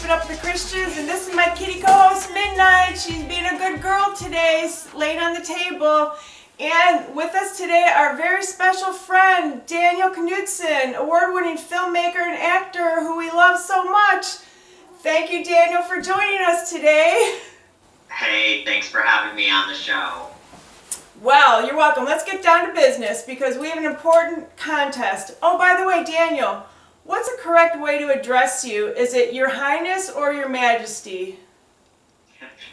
It Up with the Christians, and this is my kitty co-host Midnight. She's being a good girl today, laying on the table. And with us today, our very special friend, Daniel Knudsen, award-winning filmmaker and actor who we love so much. Thank you, Daniel, for joining us today. Hey, thanks for having me on the show. Well, you're welcome. Let's get down to business because we have an important contest. Oh, by the way, Daniel, what's the correct way to address you? Is it Your Highness or Your Majesty?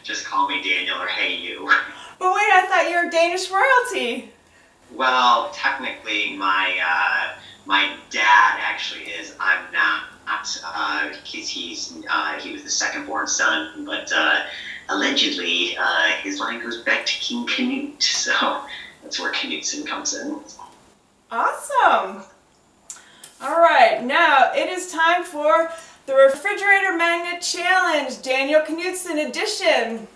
Just call me Daniel or hey you. But wait, I thought you were Danish royalty. Well, technically my dad actually is. I'm not. He was the second born son, but allegedly his line goes back to King Canute, so that's where Knudsen comes in. Awesome. All right, now it is time for the Refrigerator Magnet Challenge, Daniel Knudsen edition.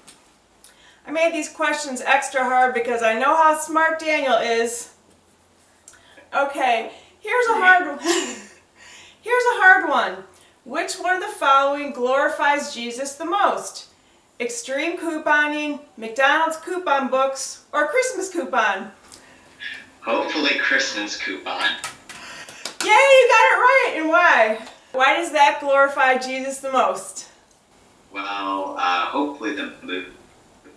I made these questions extra hard because I know how smart Daniel is. Okay, here's a hard one. Here's a hard one. Which one of the following glorifies Jesus the most? Extreme couponing, McDonald's coupon books, or Christmas coupon? Hopefully Christmas coupon. Yay, you got it right! And why? Why does that glorify Jesus the most? Well, hopefully the movie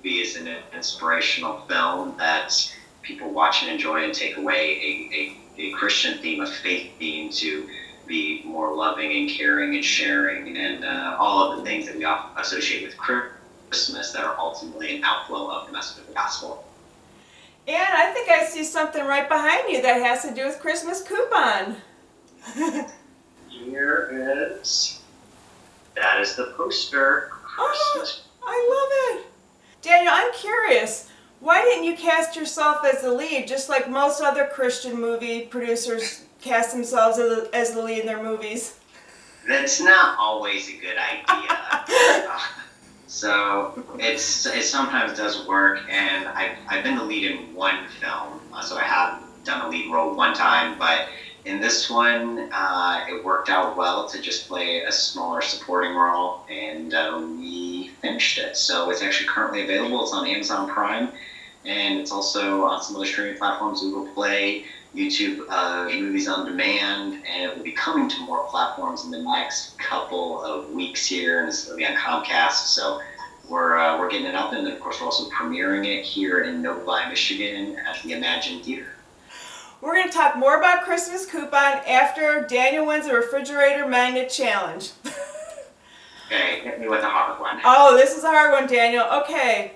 is an inspirational film that people watch and enjoy and take away a Christian theme, a faith theme to be more loving and caring and sharing and all of the things that we often associate with Christmas that are ultimately an outflow of the message of the gospel. And I think I see something right behind you that has to do with Christmas coupon. That is the poster. Christmas. Oh, I love it. Daniel, I'm curious. Why didn't you cast yourself as the lead, just like most other Christian movie producers cast themselves as the lead in their movies? That's not always a good idea. So it sometimes does work, and I've been the lead in one film, so I have done a lead role one time, but in this one, it worked out well to just play a smaller supporting role, and we finished it. So it's actually currently available. It's on Amazon Prime, and it's also on some other streaming platforms, Google Play, YouTube Movies on Demand, and it will be coming to more platforms in the next couple of weeks here, and it's going to be on Comcast. So we're getting it up, and then of course we're also premiering it here in Novi, Michigan at the Imagine Theater. We're going to talk more about Christmas coupon after Daniel wins the Refrigerator Magnet Challenge. Okay, hit me with a hard one. Oh, this is a hard one, Daniel. Okay.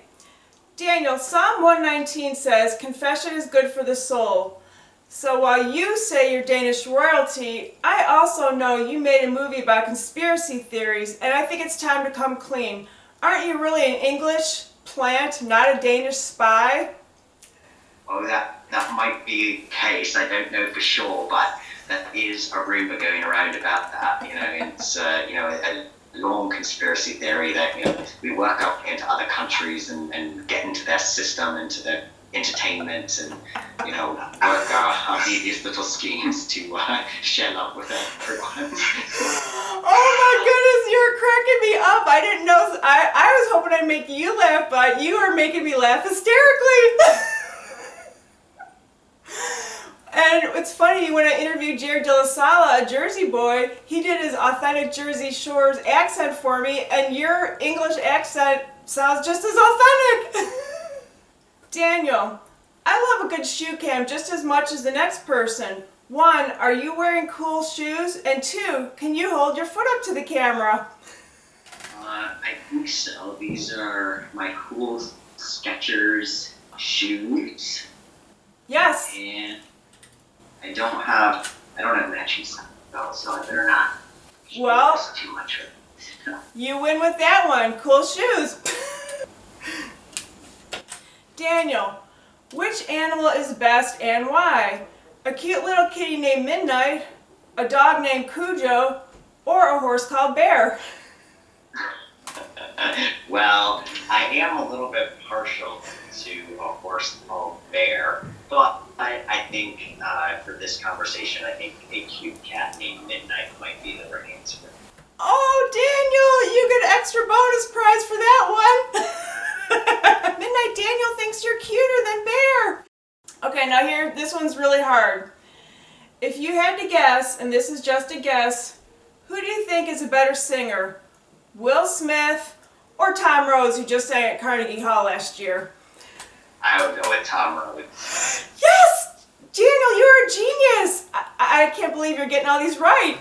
Daniel, Psalm 119 says, confession is good for the soul. So while you say you're Danish royalty, I also know you made a movie about conspiracy theories, and I think it's time to come clean. Aren't you really an English plant, not a Danish spy? Oh, that might be the case. I don't know for sure, but that is a rumor going around about that. It's a long conspiracy theory that we work up into other countries and get into their system, into their entertainment, and work our devious little schemes to share love with everyone. Oh my goodness, you're cracking me up. I didn't know. I was hoping I'd make you laugh, but you are making me laugh hysterically. And it's funny, when I interviewed Jared De La Sala, a Jersey boy, he did his authentic Jersey Shores accent for me, and your English accent sounds just as authentic. Daniel, I love a good shoe cam just as much as the next person. 1, are you wearing cool shoes? And 2, can you hold your foot up to the camera? I think so. These are my cool Skechers shoes. Yes. And I don't have matching sandals, so I better not. Well, too much. You win with that one. Cool shoes. Daniel, which animal is best and why? A cute little kitty named Midnight, a dog named Cujo, or a horse called Bear? Well, I am a little bit partial to a horse called Bear, but I think for this conversation, I think a cute cat named Midnight might be the right answer. Oh, Daniel, you get an extra bonus prize for that one. Midnight Daniel thinks you're cuter than Bear. Okay, now here, this one's really hard. If you had to guess, and this is just a guess, who do you think is a better singer? Will Smith or Tom Rhodes, who just sang at Carnegie Hall last year? I would go with Tom Rhodes. Yes! Daniel, you're a genius! I can't believe you're getting all these right.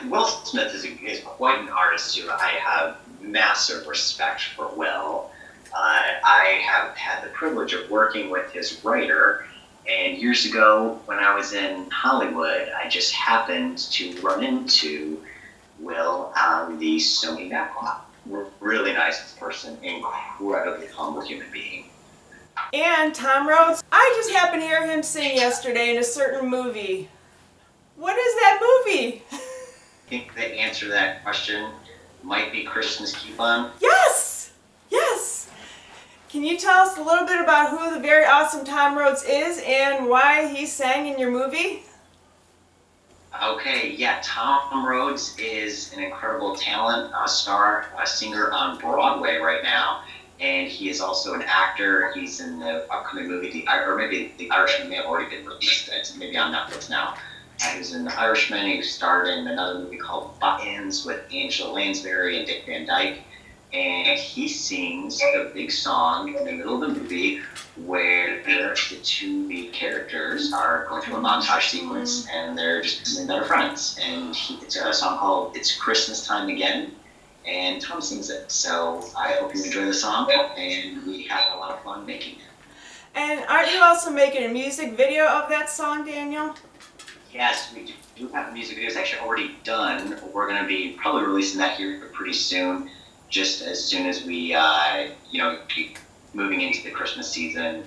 Will Smith is quite an artist too. I have massive respect for Will. I have had the privilege of working with his writer, and years ago when I was in Hollywood, I just happened to run into Will on the Sony backlot. Really nice person, incredibly humble human being. And Tom Rhodes, I just happened to hear him sing yesterday in a certain movie. What is that movie? I think the answer to that question might be Christmas Keep On. Yes! Yes! Can you tell us a little bit about who the very awesome Tom Rhodes is and why he sang in your movie? Okay, yeah, Tom Rhodes is an incredible talent, a star, a singer on Broadway right now, and he is also an actor. He's in the upcoming movie, or maybe The Irishman may have already been released. It's maybe on Netflix now. He was in The Irishman. He starred in another movie called Buttons with Angela Lansbury and Dick Van Dyke. And he sings a big song in the middle of the movie where the two lead characters are going through a montage sequence and they're just becoming better friends. And it's a song called It's Christmas Time Again, and Tom sings it. So I hope you enjoy the song, and we had a lot of fun making it. And aren't you also making a music video of that song, Daniel? Yes, we do have a music video. It's actually already done. We're going to be probably releasing that here pretty soon. Just as soon as we, keep moving into the Christmas season.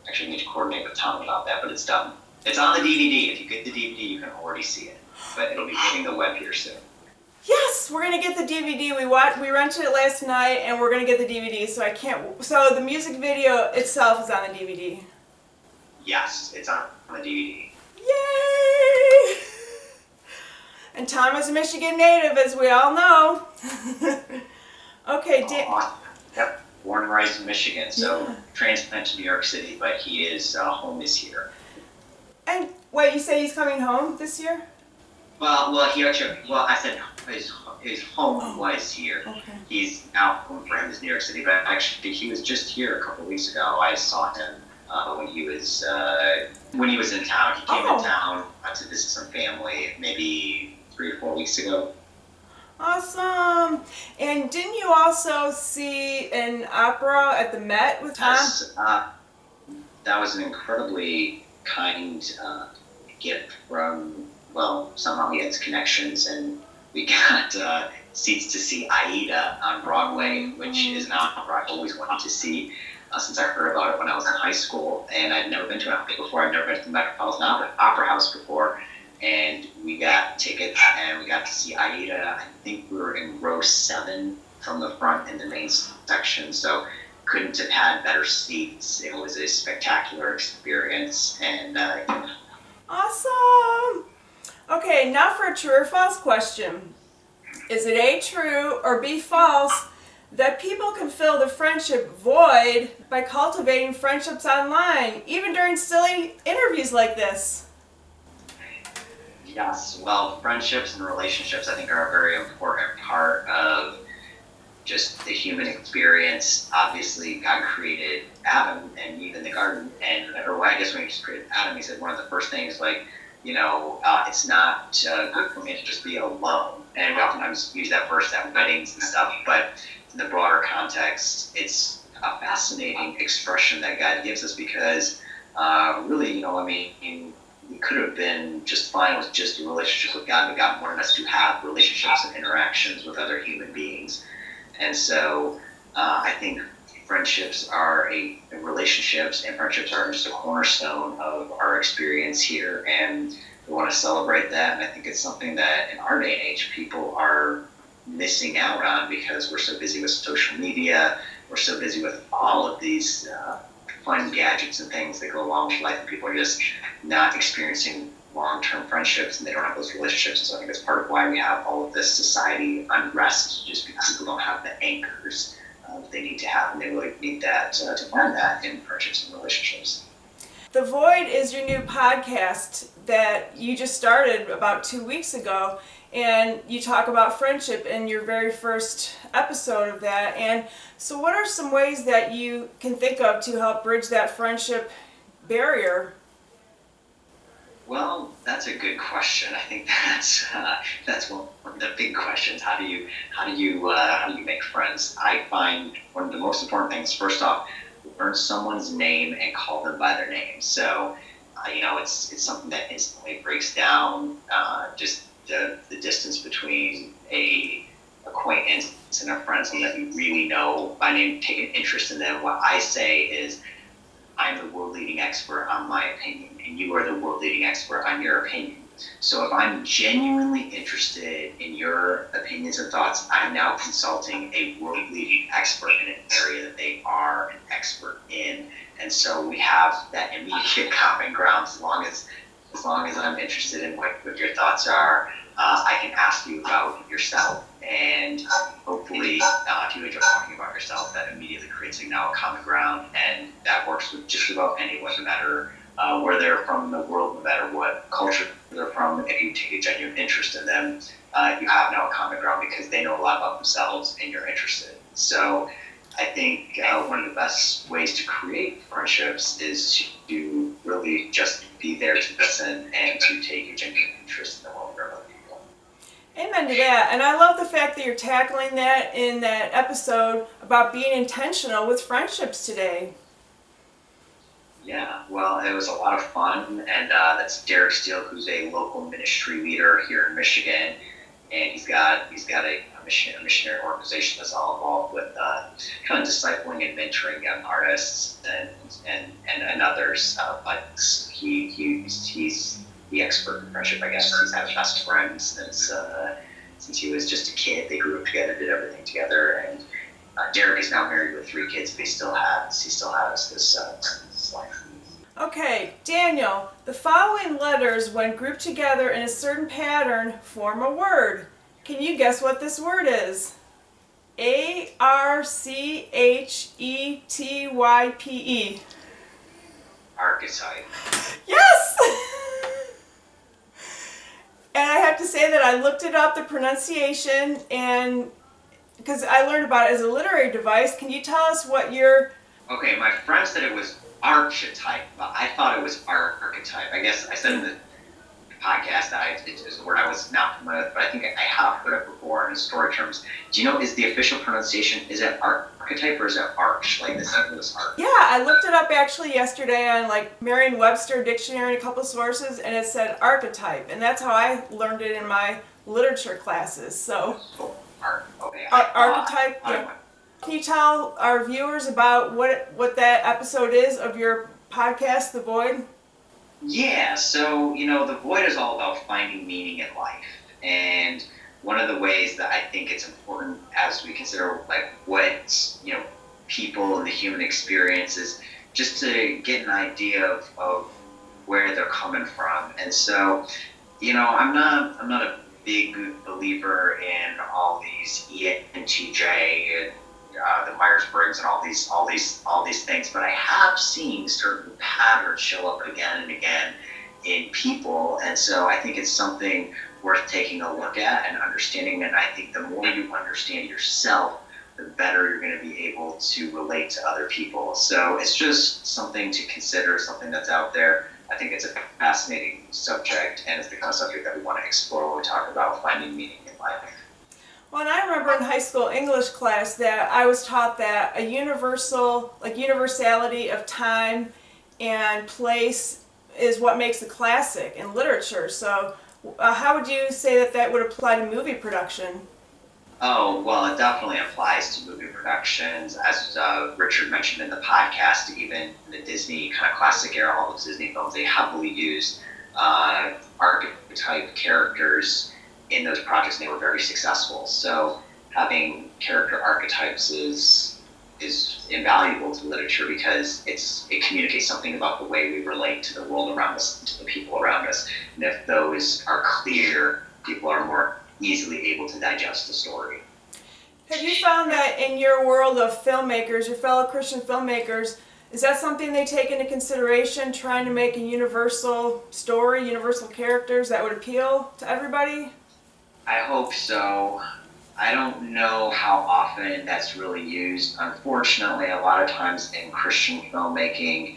Actually, I need to coordinate with Tom about that, but it's done. It's on the DVD. If you get the DVD, you can already see it. But it'll be hitting the web here soon. Yes, we're gonna get the DVD. We rented it last night, and we're gonna get the DVD. So the music video itself is on the DVD. Yes, it's on the DVD. Yay! And Tom is a Michigan native, as we all know. Okay, Yep, born and raised in Michigan, so transplant to New York City, but home is here. And wait, you say he's coming home this year? I said his home was here. Okay. He's now home for him is New York City, but actually he was just here a couple of weeks ago. I saw him when he was in town. He came in town to visit some family maybe 3 or 4 weeks ago. Awesome. And didn't you also see an opera at the Met with Tom? Yes, that was an incredibly kind gift from, somehow he has connections, and we got seats to see Aida on Broadway, which is an opera I've always wanted to see since I heard about it when I was in high school, and I'd never been to an opera before. I'd never been to the Metropolitan Opera House before. And we got tickets, and we got to see Aida. I think we were in row 7 from the front in the main section, so couldn't have had better seats. It was a spectacular experience, and Awesome! Okay, now for a true or false question. Is it A, true, or B, false, that people can fill the friendship void by cultivating friendships online, even during silly interviews like this? Yes, friendships and relationships, I think, are a very important part of just the human experience. Obviously, God created Adam and Eve in the garden, I guess when he just created Adam, he said one of the first things, it's not good for me to just be alone. And we oftentimes use that verse at weddings and stuff, but in the broader context, it's a fascinating expression that God gives us because we could have been just fine with just a relationship with God, but God wanted us to have relationships and interactions with other human beings. And so I think relationships and friendships are just a cornerstone of our experience here, and we want to celebrate that. And I think it's something that in our day and age people are missing out on because we're so busy with social media, we're so busy with all of these fun gadgets and things that go along with life, and people are just not experiencing long-term friendships and they don't have those relationships. And so I think that's part of why we have all of this society unrest, just because people don't have the anchors they need to have, and they really need that to find that in friendships and relationships. The Void is your new podcast that you just started about 2 weeks ago, and you talk about friendship in your very first episode of that. And so what are some ways that you can think of to help bridge that friendship barrier? Well, that's a good question. I think that's one of the big questions. How do you make friends? I find one of the most important things, first off, learn someone's name and call them by their name. So, it's something that instantly breaks down just the distance between a acquaintance and a friend, someone that you really know by name, take an interest in them. What I say is, I'm the world leading expert on my opinion, and you are the world leading expert on your opinion. So if I'm genuinely interested in your opinions and thoughts, I'm now consulting a world leading expert in an area that they are an expert in. And so we have that immediate common ground. As long as I'm interested in what your thoughts are, I can ask you about yourself. And hopefully, if you enjoy talking about yourself, that immediately creates now a common ground. And that works with just about anyone, no matter where they're from in the world, no matter what culture they're from. If you take a genuine interest in them, you have now a common ground because they know a lot about themselves and you're interested. So I think one of the best ways to create friendships is to really just be there to listen and to take a genuine interest in the world of other people. Amen to that. And I love the fact that you're tackling that in that episode about being intentional with friendships today. Yeah, well, it was a lot of fun, and that's Derek Steele, who's a local ministry leader here in Michigan, and he's got a missionary organization that's all involved with kind of discipling and mentoring young artists and others. But he's the expert in friendship, I guess. He's had best friends since he was just a kid. They grew up together, did everything together, and Derek is now married with 3 kids, but he still has this life. Okay, Daniel, the following letters, when grouped together in a certain pattern, form a word. Can you guess what this word is? ARCHETYPE. Archetype. Yes! And I have to say that I looked it up, the pronunciation, and because I learned about it as a literary device. Can you tell us what your... Okay, my friend said it was archetype, but I thought it was archetype. I guess I said in the podcast that it was a word I was not familiar with, but I think I have heard it before in story terms. Do you know, is the official pronunciation, is it archetype or is it arch, like the simplest arch? Yeah, I looked it up actually yesterday on like Merriam-Webster dictionary and a couple sources, and it said archetype, and that's how I learned it in my literature classes. So, Okay. Archetype. Yeah. Can you tell our viewers about what that episode is of your podcast, The Void? Yeah, so, The Void is all about finding meaning in life. And one of the ways that I think it's important as we consider, like, what, people in the human experience is just to get an idea of where they're coming from. And so, I'm not a big believer in all these ENTJ and the Myers-Briggs and all these things, but I have seen certain patterns show up again and again in people, and so I think it's something worth taking a look at and understanding. And I think the more you understand yourself, the better you're going to be able to relate to other people. So it's just something to consider, something that's out there. I think it's a fascinating subject, and it's the kind of subject that we want to explore when we talk about finding meaning in life. Well, and I remember in high school English class that I was taught that a universality of time and place is what makes a classic in literature. So how would you say that would apply to movie production? Oh, well, it definitely applies to movie productions. As Richard mentioned in the podcast, even in the Disney kind of classic era, all those Disney films, they heavily used archetype characters in those projects, and they were very successful. So having character archetypes is invaluable to literature because it communicates something about the way we relate to the world around us and to the people around us. And if those are clear, people are more easily able to digest the story. Have you found that in your world of filmmakers, your fellow Christian filmmakers, is that something they take into consideration, trying to make a universal story, universal characters that would appeal to everybody? I hope so. I don't know how often that's really used. Unfortunately, a lot of times in Christian filmmaking,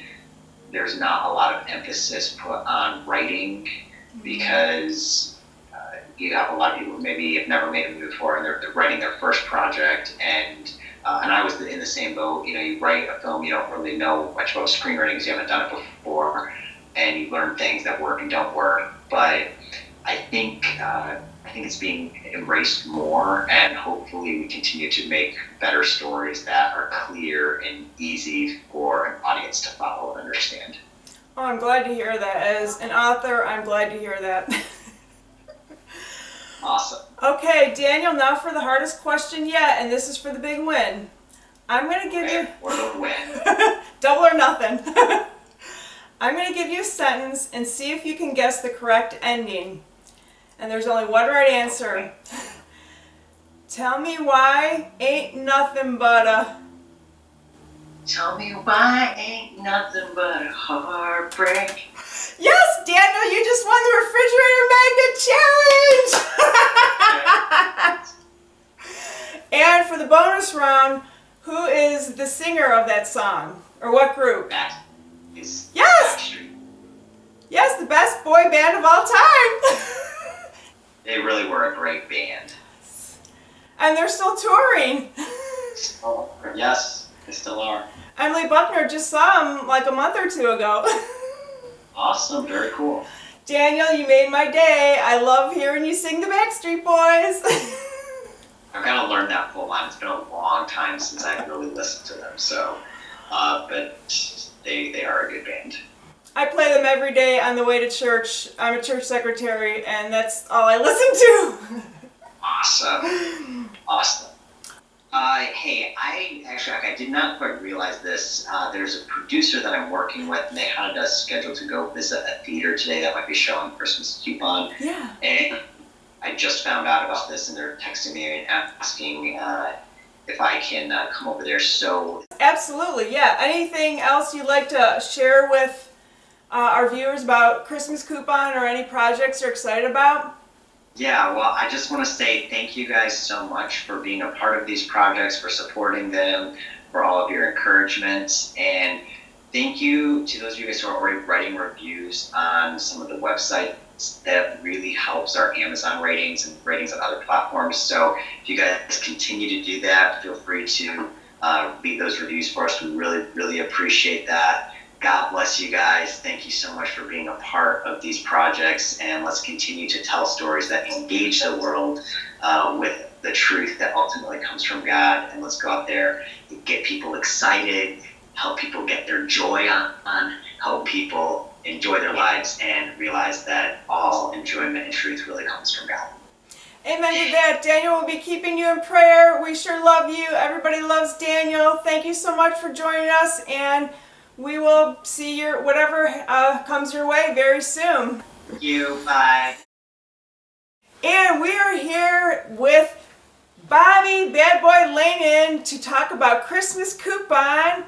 there's not a lot of emphasis put on writing because you have a lot of people who maybe have never made a movie before and they're writing their first project. And I was in the same boat. You write a film, you don't really know much about screenwriting because you haven't done it before, and you learn things that work and don't work. But I think it's being embraced more, and hopefully we continue to make better stories that are clear and easy for an audience to follow and understand. Oh, I'm glad to hear that. As an author, I'm glad to hear that. Awesome. Okay, Daniel, now for the hardest question yet, and this is for the big win. I'm going to give you... For the win. Double or nothing. I'm going to give you a sentence and see if you can guess the correct ending. And there's only one right answer. Okay. Tell me why ain't nothing but a... Tell me why ain't nothing but a heartbreak. Yes, Daniel, you just won the refrigerator magnet challenge! And for the bonus round, who is the singer of that song? Or what group? That is Yes! Backstreet. Yes, the best boy band of all time! They really were a great band. And they're still touring. Oh, yes, they still are. Emily Buckner just saw them like a month or two ago. Awesome, very cool. Daniel, you made my day. I love hearing you sing the Backstreet Boys. I've got to learn that full line. It's been a long time since I've really listened to them. So, but they are a good band. I play them every day on the way to church. I'm a church secretary, and that's all I listen to. Awesome. Awesome. Hey, I did not quite realize this. There's a producer that I'm working with, and they had us scheduled to go visit a theater today that might be showing Christmas Coupon. Yeah. And I just found out about this, and they're texting me and asking if I can come over there. So Absolutely, yeah. Anything else you'd like to share with our viewers about Christmas Coupon or any projects you're excited about? yeah, well, I just want to say thank you guys so much for being a part of these projects, for supporting them, for all of your encouragement, and thank you to those of you guys who are already writing reviews on some of the websites. That really helps our Amazon ratings and ratings on other platforms. So if you guys continue to do that, feel free to leave those reviews for us. We really, really appreciate that. God bless you guys. Thank you so much for being a part of these projects, and let's continue to tell stories that engage the world with the truth that ultimately comes from God. And let's go out there and get people excited, help people get their joy on, help people enjoy their lives and realize that all enjoyment and truth really comes from God. Amen to that. Daniel will be keeping you in prayer. We sure love you. Everybody loves Daniel. Thank you so much for joining us, and we will see your whatever comes your way very soon. Thank you. Bye. And we are here with Bobby Bad Boy Laenen to talk about Christmas Coupon.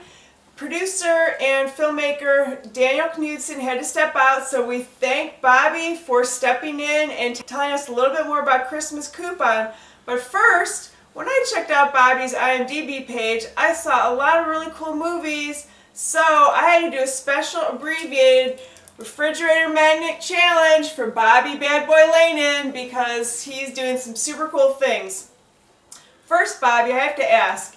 Producer and filmmaker Daniel Knudsen had to step out, so we thank Bobby for stepping in and telling us a little bit more about Christmas Coupon. But first, when I checked out Bobby's IMDb page, I saw a lot of really cool movies, so I had to do a special abbreviated refrigerator magnet challenge for Bobby Bad Boy Laenen because he's doing some super cool things. First, Bobby, I have to ask,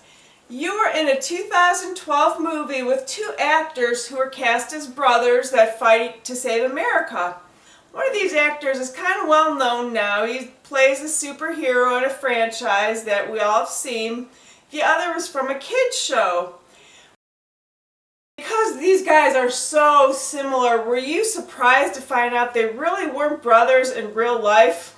you were in a 2012 movie with two actors who were cast as brothers that fight to save America. One of these actors is kind of well known now. He plays a superhero in a franchise that we all have seen. The other was from a kids show. Because these guys are so similar, were you surprised to find out they really weren't brothers in real life?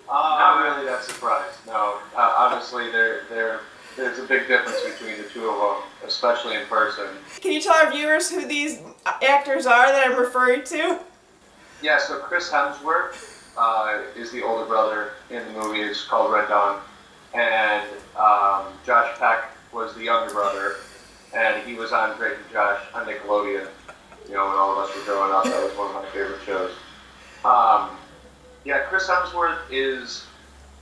Not really that surprised. No, obviously there's a big difference between the two of them, especially in person. Can you tell our viewers who these actors are that I'm referring to? Yeah, so Chris Hemsworth is the older brother in the movie. It's called Red Dawn. And Josh Peck was the younger brother. And he was on Drake and Josh on Nickelodeon. When all of us were growing up, that was one of my favorite shows. Yeah, Chris Hemsworth is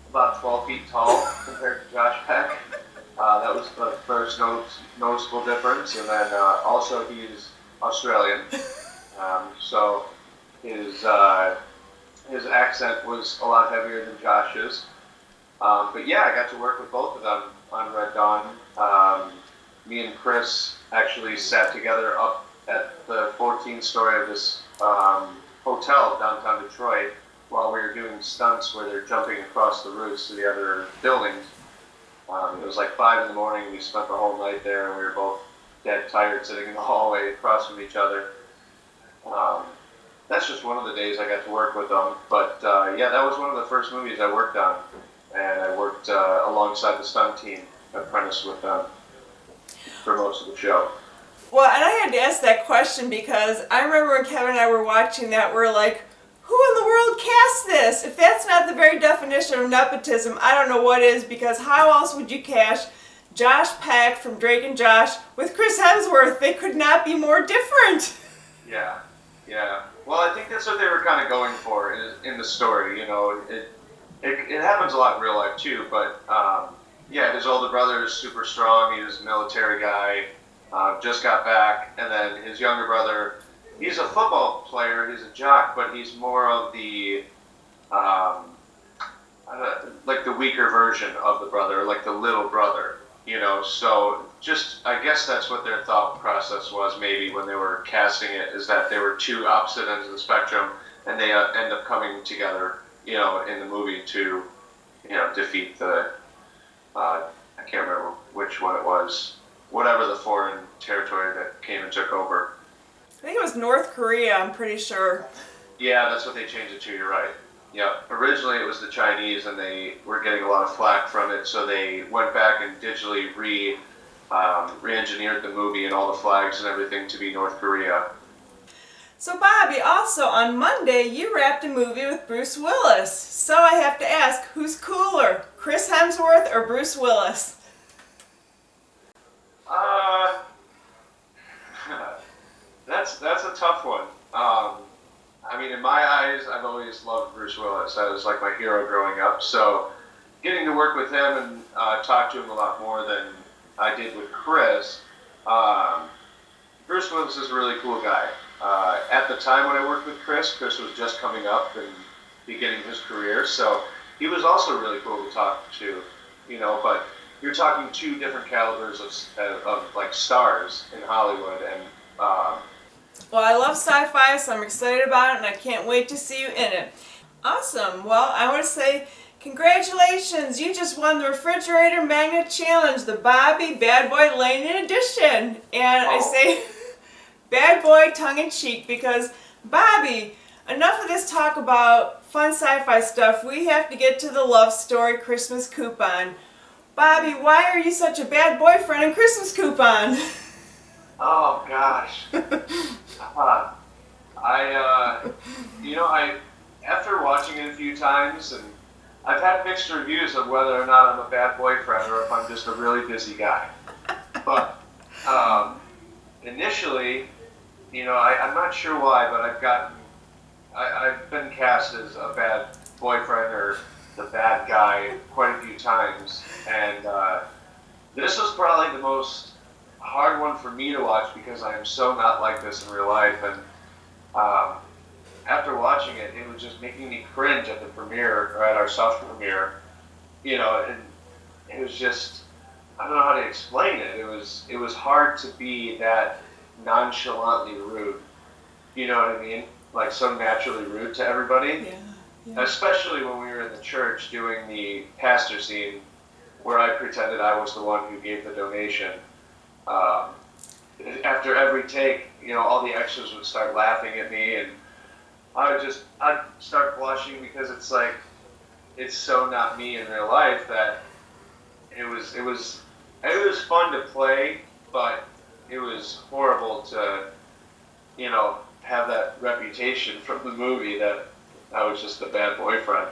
about 12 feet tall compared to Josh Peck. That was the first noticeable difference. And then also he's Australian. So his accent was a lot heavier than Josh's. But yeah, I got to work with both of them on Red Dawn. Me and Chris actually sat together up at the 14th story of this hotel downtown Detroit while we were doing stunts where they're jumping across the roofs to the other buildings. It was like 5 in the morning. We spent the whole night there, and we were both dead tired sitting in the hallway across from each other. That's just one of the days I got to work with them. But yeah, that was one of the first movies I worked on. And I worked alongside the stunt team, apprenticed with them for most of the show. Well, and I had to ask that question because I remember when Kevin and I were watching that, we're like, who in the world cast this? If that's not the very definition of nepotism, I don't know what is, because how else would you cast Josh Peck from Drake and Josh with Chris Hemsworth? They could not be more different. Yeah. Well, I think that's what they were kind of going for in the story. It happens a lot in real life too, but yeah, his older brother is super strong. He's a military guy, just got back, and then his younger brother, he's a football player, he's a jock, but he's more of the like the weaker version of the brother, like the little brother, So just, I guess that's what their thought process was maybe when they were casting it, is that they were two opposite ends of the spectrum, and they end up coming together, in the movie to, defeat the, I can't remember which one it was, whatever the foreign territory that came and took over. I think it was North Korea, I'm pretty sure. Yeah, that's what they changed it to, you're right. Yeah, originally it was the Chinese, and they were getting a lot of flack from it, so they went back and digitally re-engineered the movie and all the flags and everything to be North Korea. So Bobby, also on Monday, you wrapped a movie with Bruce Willis. So I have to ask, who's cooler, Chris Hemsworth or Bruce Willis? That's a tough one. I mean, in my eyes, I've always loved Bruce Willis. That was like my hero growing up. So getting to work with him and talk to him a lot more than I did with Chris. Bruce Willis is a really cool guy. At the time when I worked with Chris was just coming up and beginning his career, so he was also really cool to talk to, but you're talking two different calibers of like stars in Hollywood, and Well, I love sci-fi, so I'm excited about it, and I can't wait to see you in it. Awesome. Well, I want to say congratulations. You just won the Refrigerator Magnet Challenge, the Bobby Bad Boy Laenen edition. And I say bad boy tongue-in-cheek because, Bobby, enough of this talk about fun sci-fi stuff. We have to get to the love story Christmas coupon. Bobby, why are you such a bad boyfriend in Christmas coupon? oh gosh. I after watching it a few times, and I've had mixed reviews of whether or not I'm a bad boyfriend or if I'm just a really busy guy. But initially, I'm not sure why, but I've been cast as a bad boyfriend or the bad guy quite a few times, and this was probably the most hard one for me to watch because I am so not like this in real life, and after watching it, it was just making me cringe at the premiere, or at our soft premiere, and it was just, I don't know how to explain it. It was hard to be that nonchalantly rude, you know what I mean? Like so naturally rude to everybody. Yeah. Especially when we were in the church doing the pastor scene where I pretended I was the one who gave the donation. After every take, all the extras would start laughing at me, and I'd start blushing because it's like, it's so not me in real life that it was fun to play, but it was horrible to, have that reputation from the movie that I was just a bad boyfriend.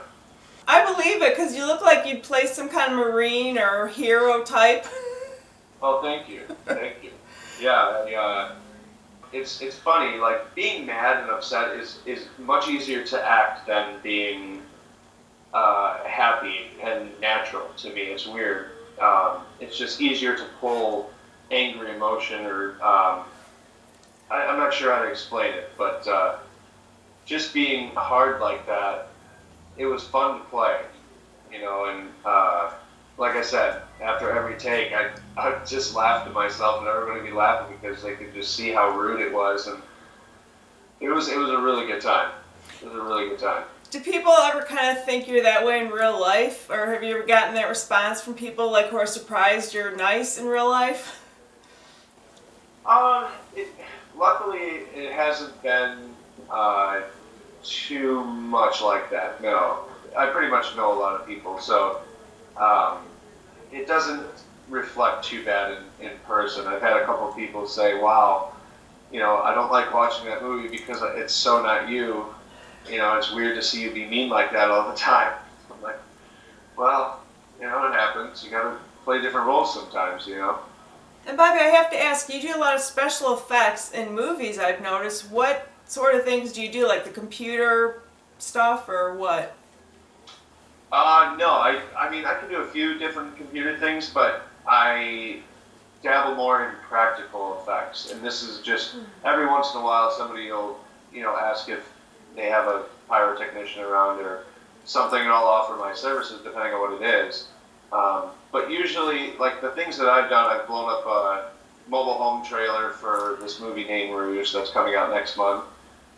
I believe it, because you look like you'd play some kind of Marine or hero type. Oh, thank you. Thank you. Yeah, it's funny, like, being mad and upset is much easier to act than being happy and natural to me. It's weird. It's just easier to pull angry emotion or I'm not sure how to explain it, but just being hard like that, it was fun to play, and like I said, after every take, I just laughed at myself, and everybody would be laughing because they could just see how rude it was, and it was a really good time. It was a really good time. Do people ever kind of think you're that way in real life, or have you ever gotten that response from people like who are surprised you're nice in real life? Luckily, it hasn't been too much like that. No, I pretty much know a lot of people, so it doesn't reflect too bad in person. I've had a couple of people say, "Wow, I don't like watching that movie because it's so not you. It's weird to see you be mean like that all the time." I'm like, well, it happens. You gotta play different roles sometimes, And Bobby, I have to ask, you do a lot of special effects in movies, I've noticed. What sort of things do you do, like the computer stuff or what? No, I mean, I can do a few different computer things, but I dabble more in practical effects. And this is just, every once in a while, somebody will, ask if they have a pyrotechnician around or something, and I'll offer my services depending on what it is. But usually, like the things that I've done, I've blown up a mobile home trailer for this movie Nain Rouge that's coming out next month.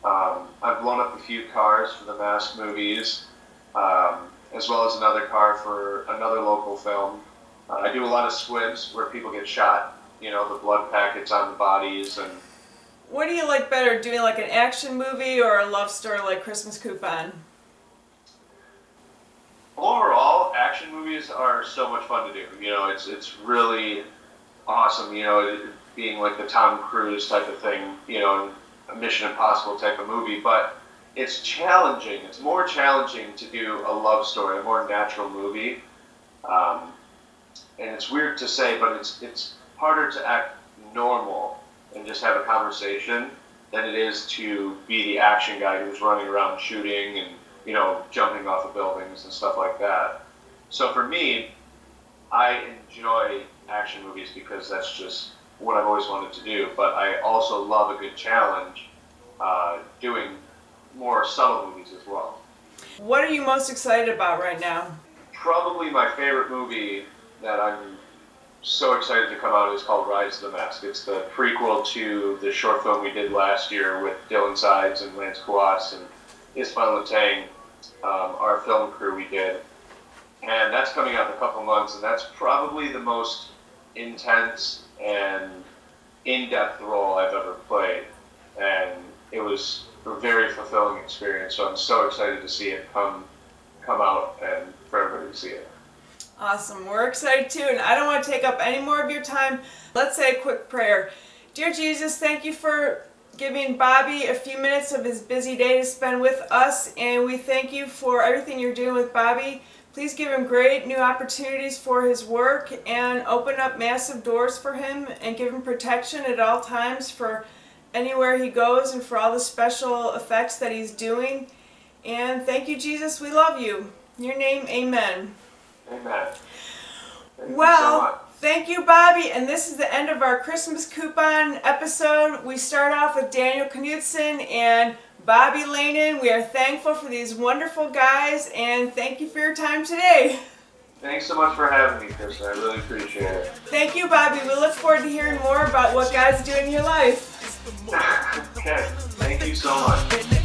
I've blown up a few cars for the Mask movies, as well as another car for another local film. I do a lot of squibs where people get shot, the blood packets on the bodies. And What do you like better, doing like an action movie or a love story like Christmas Coupon? overall, action movies are so much fun to do. It's really awesome. It being like the Tom Cruise type of thing. A Mission Impossible type of movie, but it's challenging. It's more challenging to do a love story, a more natural movie. And it's weird to say, but it's harder to act normal and just have a conversation than it is to be the action guy who's running around shooting and jumping off of buildings and stuff like that. So for me, I enjoy action movies because that's just what I've always wanted to do. But I also love a good challenge doing more subtle movies as well. What are you most excited about right now? Probably my favorite movie that I'm so excited to come out is called Rise of the Mask. It's the prequel to the short film we did last year with Dylan Sides and Lance Kouas and Isfan Latang, our film crew we did. And that's coming out in a couple months, and that's probably the most intense and in-depth role I've ever played. And it was a very fulfilling experience, so I'm so excited to see it come out and for everybody to see it. Awesome. We're excited too, and I don't want to take up any more of your time. Let's say a quick prayer. Dear Jesus, thank you for giving Bobby a few minutes of his busy day to spend with us, and we thank you for everything you're doing with Bobby. Please give him great new opportunities for his work and open up massive doors for him and give him protection at all times for anywhere he goes and for all the special effects that he's doing. And thank you, Jesus. We love you. In your name, amen. Amen. Well, thank you, Bobby. And this is the end of our Christmas Coupon episode. We start off with Daniel Knudsen and Bobby Laenen. We are thankful for these wonderful guys, and thank you for your time today. Thanks so much for having me, Kristen. I really appreciate it. Thank you, Bobby. We look forward to hearing more about what God's doing in your life. Okay. Thank you so much.